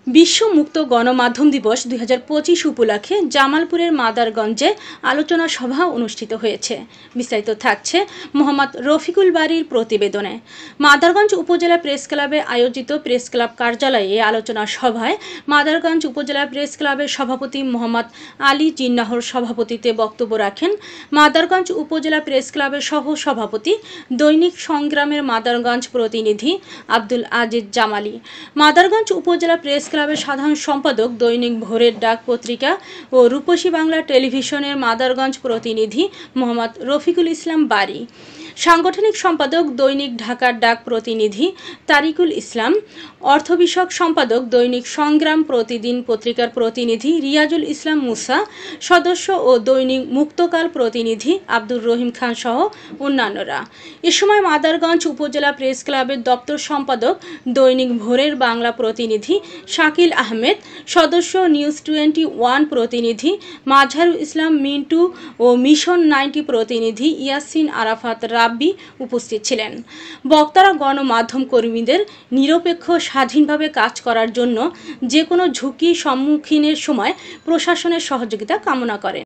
বিশ্ব মুক্ত গণমাধ্যম দিবস 2025 উপলক্ষে জামালপুরের মাদারগঞ্জে আলোচনা সভা অনুষ্ঠিত হয়েছে। বিস্তারিত থাকছে মোহাম্মদ রফিকুল বারীর প্রতিবেদনে। মাদারগঞ্জ উপজেলা প্রেস ক্লাবে আয়োজিত প্রেস ক্লাব কার্যালয়ে এই আলোচনা সভায় মাদারগঞ্জ উপজেলা প্রেস ক্লাবের সভাপতি মোহাম্মদ আলী জিন্নাহর সভাপতিত্বে বক্তব্য রাখেন মাদারগঞ্জ উপজেলা প্রেস ক্লাবের সহ সভাপতি দৈনিক সংগ্রামের মাদারগঞ্জ প্রতিনিধি আব্দুল আজিজ জামালি, মাদারগঞ্জ উপজেলা প্রেস ক্লাবের সাধারণ সম্পাদক দৈনিক ভোরের ডাক পত্রিকা ও রূপসী বাংলা টেলিভিশনের মাদারগঞ্জ প্রতিনিধি মোহাম্মদ রফিকুল ইসলাম বারী, সাংগঠনিক সম্পাদক দৈনিক ঢাকার ডাক প্রতিনিধি তারিকুল ইসলাম, অর্থ বিষয়ক সম্পাদক দৈনিক সংগ্রাম প্রতিদিন পত্রিকার প্রতিনিধি রিয়াজুল ইসলাম মুসা, সদস্য ও দৈনিক মুক্তকাল প্রতিনিধি আব্দুর রহিম খান সহ অন্যান্যরা। এ সময় মাদারগঞ্জ উপজেলা প্রেস ক্লাবের দপ্তর সম্পাদক দৈনিক ভোরের বাংলা প্রতিনিধি শাকিল আহমেদ, সদস্য নিউজ 21 প্রতিনিধি মাজহারুল ইসলাম মিন্টু ও মিশন 90 প্রতিনিধি ইয়াসিন আরাফাত রাব্বি উপস্থিত ছিলেন। বক্তারা গণমাধ্যম কর্মীদের নিরপেক্ষ স্বাধীনভাবে কাজ করার জন্য যে কোনো ঝুঁকি সম্মুখীনের সময় প্রশাসনের সহযোগিতা কামনা করেন।